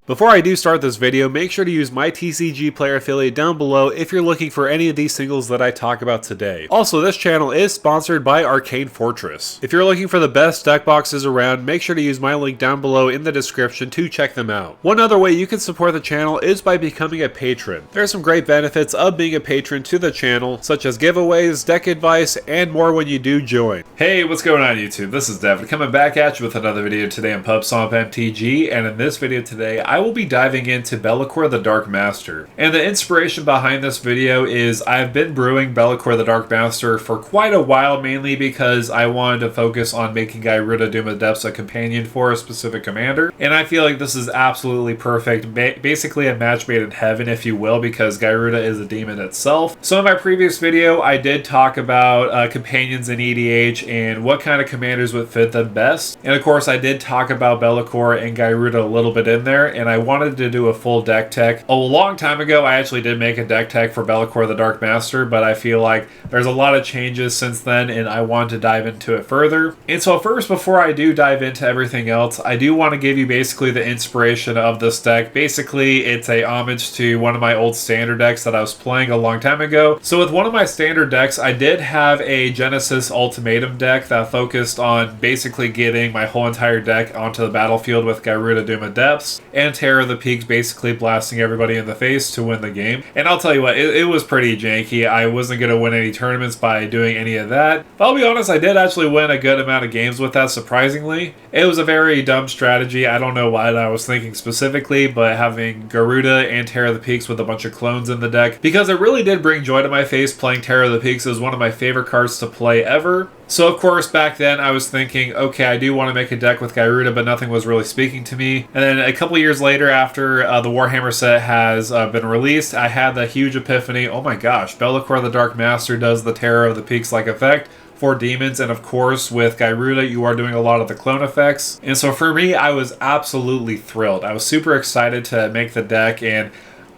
Before I do start this video, make sure to use my TCG player affiliate down below if you're looking for any of these singles that I talk about today. Also, this channel is sponsored by Arcane Fortress. If you're looking for the best deck boxes around, make sure to use my link down below in the description to check them out. One other way you can support the channel is by becoming a patron. There are some great benefits of being a patron to the channel, such as giveaways, deck advice, and more when you do join. Hey, what's going on YouTube? This is Devin coming back at you with another video today on PubStomp MTG, and in this video today, I will be diving into Be'lakor the Dark Master. And the inspiration behind this video is I've been brewing Be'lakor the Dark Master for quite a while, mainly because I wanted to focus on making Gyruda Doom of Depths a companion for a specific commander. And I feel like this is absolutely perfect, basically a match made in heaven, if you will, because Gyruda is a demon itself. So in my previous video, I did talk about companions in EDH and what kind of commanders would fit them best. And of course, I did talk about Be'lakor and Gyruda a little bit in there, and I wanted to do a full deck tech. A long time ago, I actually did make a deck tech for Be'lakor the Dark Master, but I feel like there's a lot of changes since then, and I want to dive into it further. And so first, before I do dive into everything else, I do want to give you basically the inspiration of this deck. Basically, it's a homage to one of my old standard decks that I was playing a long time ago. So with one of my standard decks, I did have a Genesis Ultimatum deck that focused on basically getting my whole entire deck onto the battlefield with Gyruda Doom of Depths and Terror of the Peaks basically blasting everybody in the face to win the game. And I'll tell you what, it was pretty janky. I wasn't going to win any tournaments by doing any of that. But I'll be honest, I did actually win a good amount of games with that, surprisingly. It was a very dumb strategy. I don't know what I was thinking specifically, but having Gyruda and Terror of the Peaks with a bunch of clones in the deck, because it really did bring joy to my face playing Terror of the Peaks. It was one of my favorite cards to play ever. So of course, back then I was thinking, okay, I do want to make a deck with Gyruda, but nothing was really speaking to me. And then a couple years later, after the Warhammer set has been released, I had the huge epiphany, oh my gosh, Be'lakor the Dark Master does the Terror of the Peaks-like effect for demons, and of course with Gyruda you are doing a lot of the clone effects. And so for me, I was absolutely thrilled. I was super excited to make the deck, and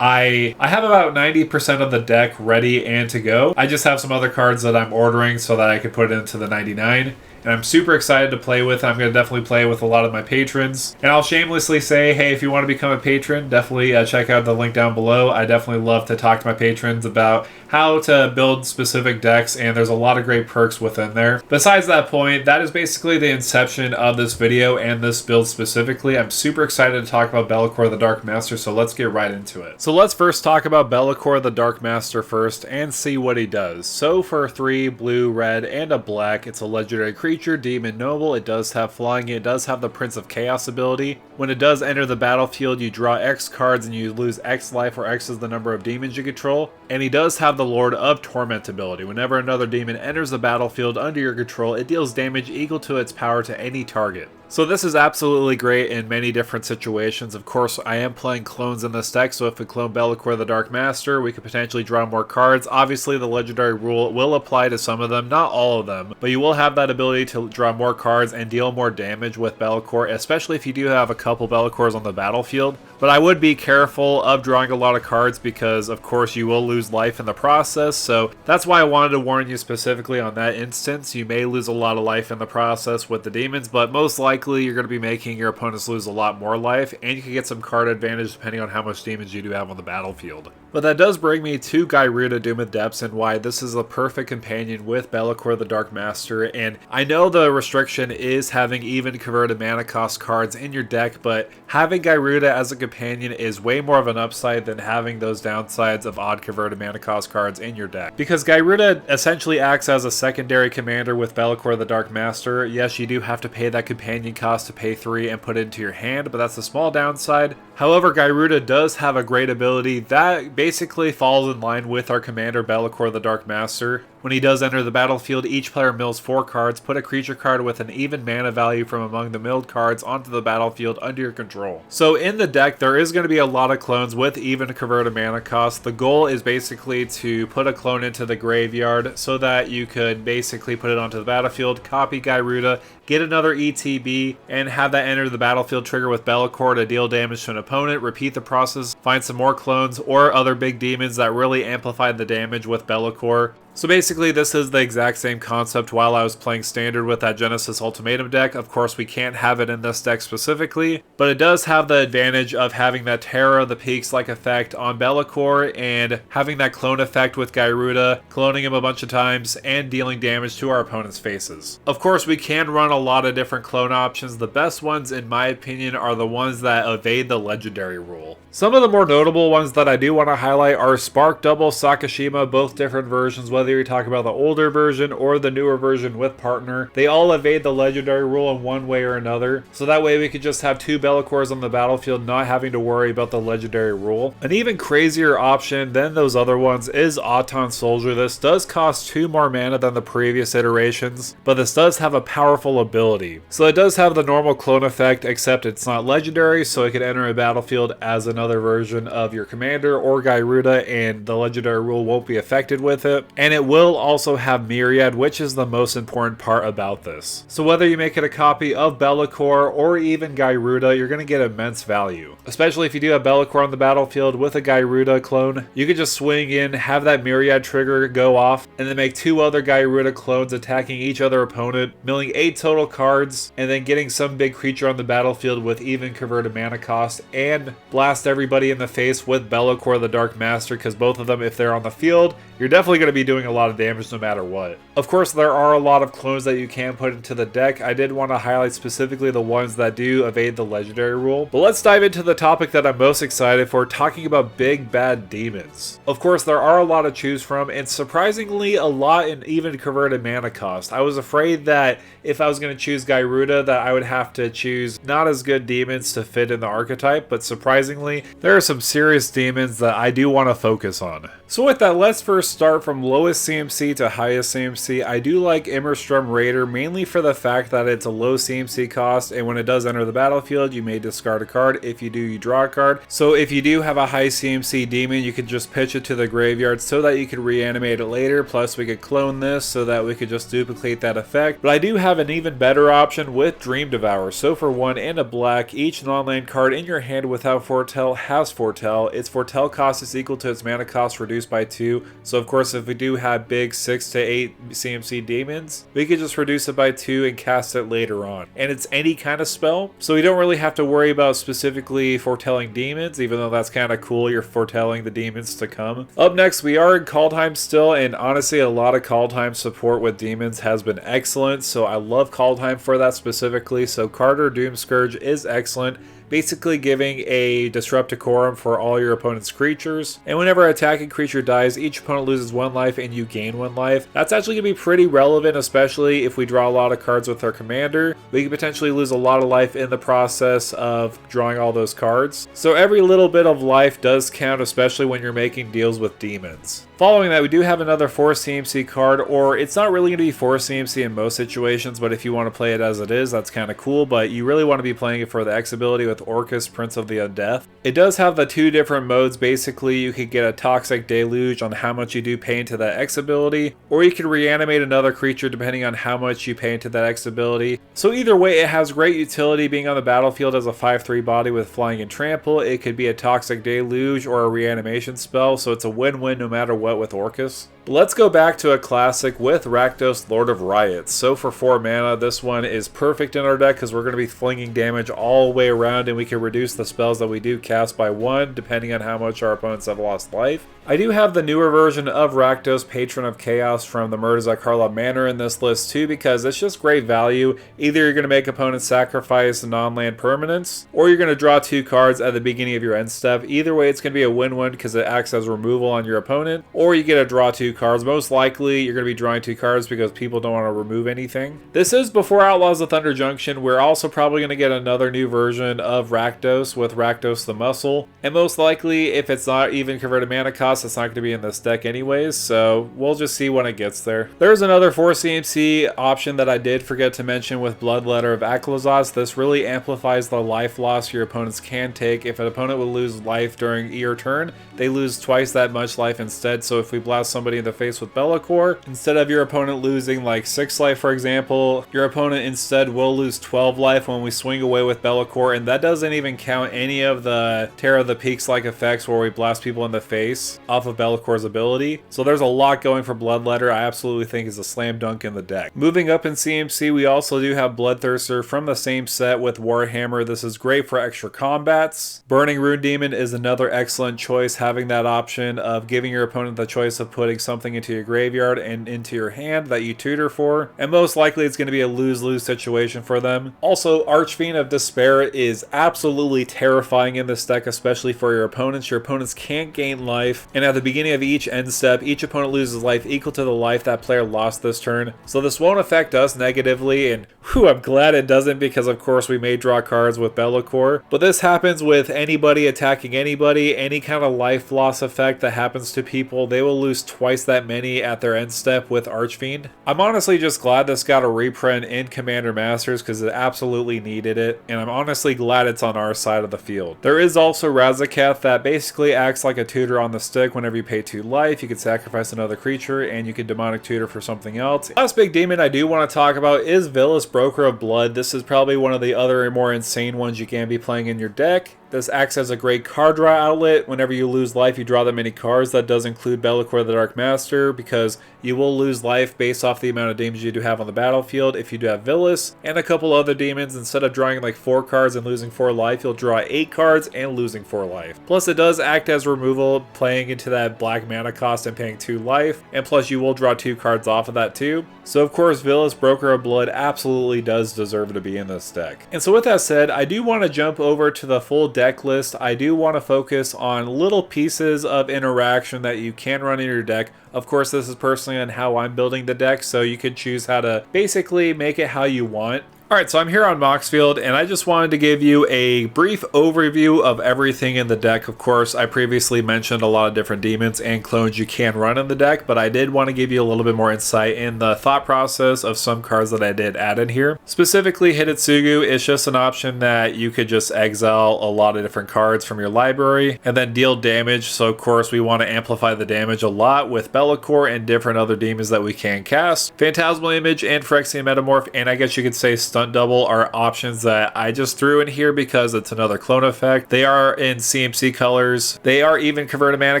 I have about 90% of the deck ready and to go. I just have some other cards that I'm ordering so that I can put it into the 99. And I'm super excited to play with. I'm going to definitely play with a lot of my patrons. And I'll shamelessly say, hey, if you want to become a patron, definitely check out the link down below. I definitely love to talk to my patrons about how to build specific decks, and there's a lot of great perks within there. Besides that point, that is basically the inception of this video and this build specifically. I'm super excited to talk about Be'lakor the Dark Master, so let's get right into it. So let's first talk about Be'lakor the Dark Master first and see what he does. So for 3 blue, red, and a black, it's a legendary creature, demon noble. It does have flying. It does have the Prince of Chaos ability. When it does enter the battlefield, you draw X cards and you lose X life, where X is the number of demons you control. And he does have the Lord of Torment ability. Whenever another demon enters the battlefield under your control, it deals damage equal to its power to any target. So this is absolutely great in many different situations. Of course, I am playing clones in this deck, so if we clone Be'lakor the Dark Master, we could potentially draw more cards. Obviously, the legendary rule will apply to some of them, not all of them, but you will have that ability to draw more cards and deal more damage with Be'lakor, especially if you do have a couple Be'lakors on the battlefield. But I would be careful of drawing a lot of cards because, of course, you will lose life in the process, so that's why I wanted to warn you specifically on that instance. You may lose a lot of life in the process with the demons, but most likely you're going to be making your opponents lose a lot more life, and you can get some card advantage depending on how much demons you do have on the battlefield. But that does bring me to Gyruda Doom of Depths and why this is a perfect companion with Be'lakor the Dark Master. And I know the restriction is having even converted mana cost cards in your deck, but having Gyruda as a companion is way more of an upside than having those downsides of odd converted mana cost cards in your deck. Because Gyruda essentially acts as a secondary commander with Be'lakor the Dark Master. Yes, you do have to pay that companion cost to pay 3 and put it into your hand, but that's a small downside. However, Gyruda does have a great ability that basically falls in line with our commander Be'lakor the Dark Master. When he does enter the battlefield, each player mills 4 cards. Put a creature card with an even mana value from among the milled cards onto the battlefield under your control. So in the deck, there is going to be a lot of clones with even converted mana cost. The goal is basically to put a clone into the graveyard so that you could basically put it onto the battlefield, copy Gyruda, get another ETB, and have that enter the battlefield trigger with Be'lakor to deal damage to an opponent. Repeat the process, find some more clones or other big demons that really amplify the damage with Be'lakor. So basically this is the exact same concept while I was playing standard with that Genesis Ultimatum deck. Of course we can't have it in this deck specifically, but it does have the advantage of having that Terror of the Peaks like effect on Be'lakor and having that clone effect with Gyruda, cloning him a bunch of times and dealing damage to our opponent's faces. Of course we can run a lot of different clone options. The best ones in my opinion are the ones that evade the legendary rule. Some of the more notable ones that I do want to highlight are Spark Double Sakashima, both different versions, whether you're talking about the older version or the newer version with partner. They all evade the legendary rule in one way or another, so that way we could just have 2 Be'lakors on the battlefield not having to worry about the legendary rule. An even crazier option than those other ones is Auton Soldier. This does cost 2 more mana than the previous iterations, but this does have a powerful ability. So it does have the normal clone effect, except it's not legendary, so it could enter a battlefield as another version of your commander or Gyruda, and the legendary rule won't be affected with it. And it will also have Myriad, which is the most important part about this. So whether you make it a copy of Be'lakor or even Gyruda, you're going to get immense value. Especially if you do have Be'lakor on the battlefield with a Gyruda clone, you could just swing in, have that Myriad trigger go off, and then make 2 other Gyruda clones attacking each other opponent, milling 8 total cards, and then getting some big creature on the battlefield with even converted mana cost, and blast everybody in the face with Be'lakor the Dark Master, because both of them, if they're on the field, you're definitely going to be doing a lot of damage no matter what. Of course, there are a lot of clones that you can put into the deck. I did want to highlight specifically the ones that do evade the legendary rule. But let's dive into the topic that I'm most excited for, talking about big bad demons. Of course, there are a lot to choose from, and surprisingly a lot in even converted mana cost. I was afraid that if I was going to choose Gyruda that I would have to choose not as good demons to fit in the archetype, but surprisingly there are some serious demons that I do want to focus on. So with that, let's first start from lowest CMC to highest CMC. I do like Immerstrom Raider, mainly for the fact that it's a low CMC cost, and when it does enter the battlefield, you may discard a card. If you do, you draw a card. So if you do have a high CMC demon, you can just pitch it to the graveyard so that you can reanimate it later. Plus we could clone this so that we could just duplicate that effect. But I do have an even better option with Dream Devourer. So for 1 and a black, each non-land card in your hand without Foretell has Foretell. Its Foretell cost is equal to its mana cost reduced by 2. So of course if we do have big 6 to 8 CMC demons, we could just reduce it by 2 and cast it later on. And it's any kind of spell, so we don't really have to worry about specifically foretelling demons, even though that's kind of cool, you're foretelling the demons to come. Up next, we are in Kaldheim still, and honestly a lot of Kaldheim support with demons has been excellent, so I love Kaldheim for that specifically. So Carter Doomscourge is excellent, basically giving a Disrupt Decorum for all your opponent's creatures. And whenever an attacking creature dies, each opponent loses 1 life and you gain 1 life. That's actually going to be pretty relevant, especially if we draw a lot of cards with our commander. We could potentially lose a lot of life in the process of drawing all those cards. So every little bit of life does count, especially when you're making deals with demons. Following that, we do have another 4 CMC card, or it's not really going to be 4 CMC in most situations, but if you want to play it as it is, that's kind of cool, but you really want to be playing it for the X ability with Orcus, Prince of the Undeath. It does have the 2 different modes. Basically, you could get a Toxic Deluge on how much you do pay into that X ability, or you could reanimate another creature depending on how much you pay into that X ability. So either way, it has great utility being on the battlefield as a 5/3 body with Flying and Trample. It could be a Toxic Deluge or a reanimation spell, so it's a win-win no matter what with Orcus. Let's go back to a classic with Rakdos, Lord of Riots. So for 4 mana, this one is perfect in our deck because we're going to be flinging damage all the way around, and we can reduce the spells that we do cast by 1 depending on how much our opponents have lost life. I do have the newer version of Rakdos, Patron of Chaos from the Murtzak Harlaw Manor in this list too, because it's just great value. Either you're going to make opponents sacrifice non-land permanents, or you're going to draw 2 cards at the beginning of your end step. Either way, it's going to be a win-win because it acts as removal on your opponent, or you get to draw 2 cards. Most likely, you're going to be drawing 2 cards because people don't want to remove anything. This is before Outlaws of Thunder Junction. We're also probably going to get another new version of Rakdos with Rakdos the Muscle, and most likely, if it's not even converted mana cost, it's not going to be in this deck anyways, so we'll just see when it gets there. There's another 4 CMC option that I did forget to mention with Bloodletter of Aklazos. This really amplifies the life loss your opponents can take. If an opponent would lose life during your turn, they lose twice that much life instead. So if we blast somebody in the face with Be'lakor, instead of your opponent losing like 6 life for example, your opponent instead will lose 12 life when we swing away with Be'lakor, and that doesn't even count any of the Terror of the Peaks like effects where we blast people in the face. off of Bellacor's ability. So there's a lot going for Bloodletter. I absolutely think is a slam dunk in the deck. Moving up in CMC, we also do have Bloodthirster from the same set with Warhammer. This is great for extra combats. Burning Rune Demon is another excellent choice, having that option of giving your opponent the choice of putting something into your graveyard and into your hand that you tutor for, and most likely it's going to be a lose-lose situation for them. Also, Archfiend of Despair is absolutely terrifying in this deck, especially for your opponents. Your opponents can't gain life, and at the beginning of each end step, each opponent loses life equal to the life that player lost this turn. So this won't affect us negatively, and whew, I'm glad it doesn't, because of course we may draw cards with Be'lakor. But this happens with anybody attacking anybody. Any kind of life loss effect that happens to people, they will lose twice that many at their end step with Archfiend. I'm honestly just glad this got a reprint in Commander Masters, because it absolutely needed it, and I'm honestly glad it's on our side of the field. There is also Razaketh that basically acts like a tutor on the stick. Whenever you pay 2 life, you can sacrifice another creature and you can demonic tutor for something else. Last big demon I do want to talk about is Vilis, Broker of Blood. This is probably one of the other more insane ones you can be playing in your deck. This acts as a great card draw outlet. Whenever you lose life, you draw that many cards. That does include Be'lakor the Dark Master, because you will lose life based off the amount of damage you do have on the battlefield. If you do have Vilis and a couple other demons, instead of drawing like 4 cards and losing 4 life, you'll draw 8 cards and losing 4 life. Plus, it does act as removal, playing into that black mana cost and paying 2 life. And plus, you will draw 2 cards off of that too. So of course, Vilis, Broker of Blood absolutely does deserve to be in this deck. And so with that said, I do want to jump over to the full deck list. I do want to focus on little pieces of interaction that you can run in your deck. Of course, this is personally on how I'm building the deck, so you could choose how to basically make it how you want. Alright, so I'm here on Moxfield, and I just wanted to give you a brief overview of everything in the deck. Of course, I previously mentioned a lot of different demons and clones you can run in the deck, but I did want to give you a little bit more insight in the thought process of some cards that I did add in here. Specifically, Hidetsugu is just an option that you could just exile a lot of different cards from your library and then deal damage. So of course, we want to amplify the damage a lot with Be'lakor and different other demons that we can cast. Phantasmal Image and Phyrexian Metamorph, and I guess you could say Stunt Double, are options that I just threw in here because it's another clone effect. They are in CMC colors. They are even converted mana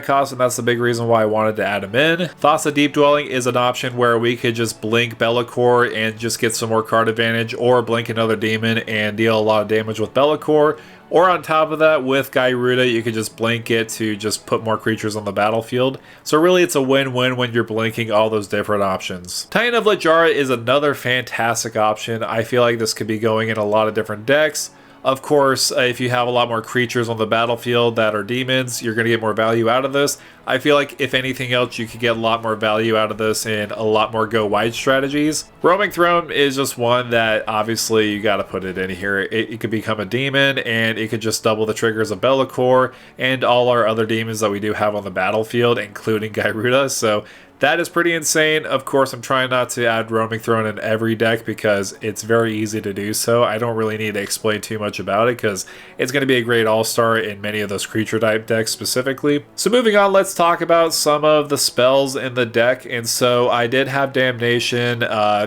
cost, and that's the big reason why I wanted to add them in. Thassa Deep Dwelling is an option where we could just blink Be'lakor and just get some more card advantage, or blink another demon and deal a lot of damage with Be'lakor. Or on top of that, with Gyruda, you could just blink it to just put more creatures on the battlefield. So really, it's a win-win when you're blinking all those different options. Titan of Littjara is another fantastic option. I feel like this could be going in a lot of different decks. Of course, if you have a lot more creatures on the battlefield that are demons, you're going to get more value out of this. I feel like if anything else, you could get a lot more value out of this in a lot more go wide strategies. Roaming Throne is just one that obviously you got to put it in here. It could become a demon, and it could just double the triggers of Be'lakor and all our other demons that we do have on the battlefield, including Gyruda. So that is pretty insane. Of course, I'm trying not to add Roaming Throne in every deck because it's very easy to do so. I don't really need to explain too much about it because it's going to be a great all-star in many of those creature type decks specifically. So moving on, let's talk about some of the spells in the deck. And so I did have Damnation,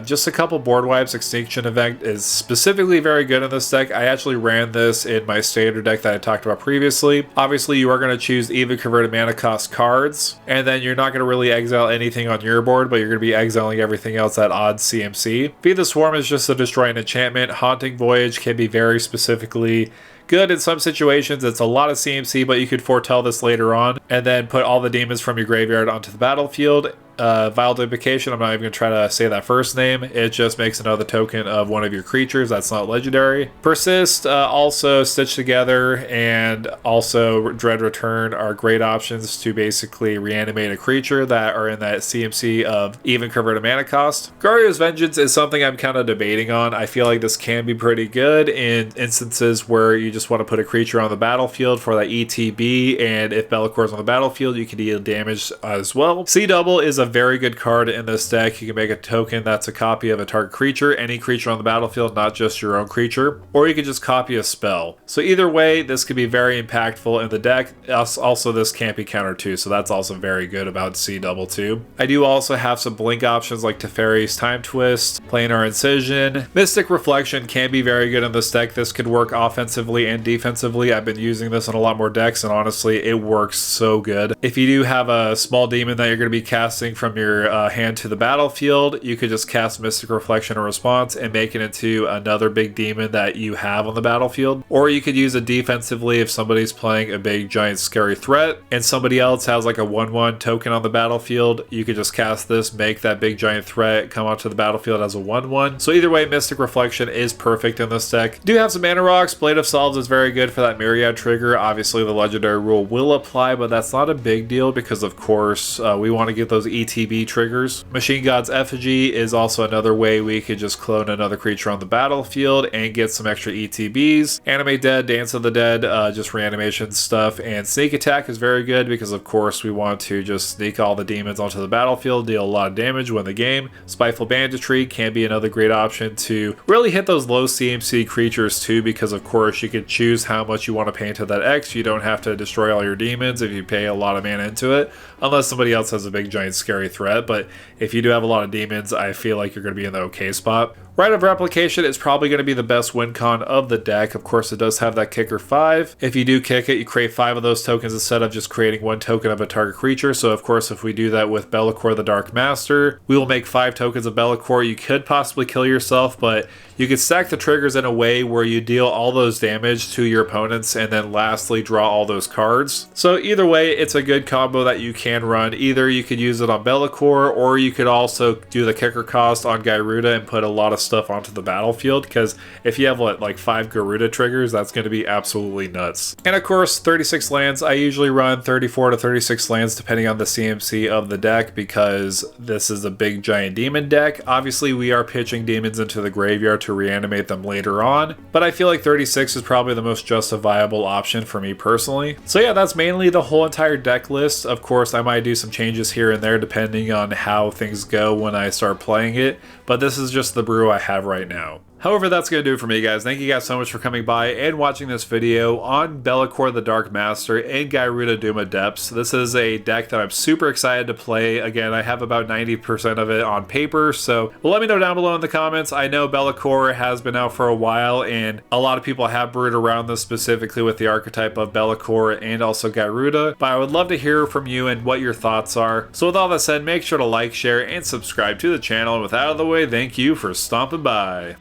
just a couple board wipes. Extinction Event is specifically very good in this deck. I actually ran this in my standard deck that I talked about previously. Obviously, you are going to choose even converted mana cost cards, and then you're not going to really exile anything on your board, but you're going to be exiling everything else at odds CMC. Feed the Swarm is just a destroy an enchantment. Haunting Voyage can be very specifically good in some situations. It's a lot of CMC, but you could foretell this later on and then put all the demons from your graveyard onto the battlefield. Vile Duplication, I'm not even going to try to say that first name. It just makes another token of one of your creatures that's not legendary. Persist, also Stitch Together, and also Dread Return are great options to basically reanimate a creature that are in that CMC of even converted mana cost. Gario's Vengeance is something I'm kind of debating on. I feel like this can be pretty good in instances where you just want to put a creature on the battlefield for that ETB, and if Be'lakor's on the battlefield, you can deal damage as well. C Double is a very good card in this deck. You can make a token that's a copy of a target creature, any creature on the battlefield, not just your own creature, or you can just copy a spell. So either way, this could be very impactful in the deck. Also, this can't be countered too, so that's also very good about C22. I do also have some blink options like Teferi's Time Twist, Planar Incision. Mystic Reflection can be very good in this deck. This could work offensively and defensively. I've been using this on a lot more decks, and honestly, it works so good. If you do have a small demon that you're going to be casting from your hand to the battlefield, you could just cast Mystic Reflection in response and make it into another big demon that you have on the battlefield. Or you could use it defensively if somebody's playing a big giant scary threat and somebody else has like a 1/1 token on the battlefield. You could just cast this, make that big giant threat come onto the battlefield as a 1/1. So either way, Mystic Reflection is perfect in this deck. Do have some mana rocks. Blade of Solves is very good for that Myriad trigger. Obviously the legendary rule will apply, but that's not a big deal because of course we want to get those ETB triggers. Machine God's Effigy is also another way we could just clone another creature on the battlefield and get some extra ETBs. Animate Dead, Dance of the Dead, just reanimation stuff, and Sneak Attack is very good because of course we want to just sneak all the demons onto the battlefield, deal a lot of damage, win the game. Spiteful Banditry can be another great option to really hit those low CMC creatures too, because of course you can choose how much you want to pay into that X. You don't have to destroy all your demons if you pay a lot of mana into it, unless somebody else has a big giant scary threat. But if you do have a lot of demons, I feel like you're going to be in the okay spot. Rite of Replication is probably going to be the best win con of the deck. Of course, it does have that kicker 5. If you do kick it, you create 5 of those tokens instead of just creating 1 token of a target creature. So of course, if we do that with Be'lakor the Dark Master, we will make 5 tokens of Be'lakor. You could possibly kill yourself, but you could stack the triggers in a way where you deal all those damage to your opponents and then lastly draw all those cards. So either way, it's a good combo that you can run. Either you could use it on Be'lakor, or you could also do the kicker cost on Gyruda and put a lot of stuff onto the battlefield, because if you have like 5 Gyruda triggers, that's going to be absolutely nuts. And of course, 36 lands. I usually run 34 to 36 lands depending on the CMC of the deck, because this is a big giant demon deck. Obviously, we are pitching demons into the graveyard to reanimate them later on, but I feel like 36 is probably the most justifiable option for me personally. So yeah, that's mainly the whole entire deck list. Of course, I might do some changes here and there depending on how things go when I start playing it, but this is just the brew I have right now. However, that's going to do it for me, guys. Thank you guys so much for coming by and watching this video on Be'lakor the Dark Master and Gyruda Doom Adepts. This is a deck that I'm super excited to play. Again, I have about 90% of it on paper, so let me know down below in the comments. I know Be'lakor has been out for a while, and a lot of people have brewed around this specifically with the archetype of Be'lakor and also Gyruda, but I would love to hear from you and what your thoughts are. So with all that said, make sure to like, share, and subscribe to the channel. And with that out of the way, thank you for stomping by.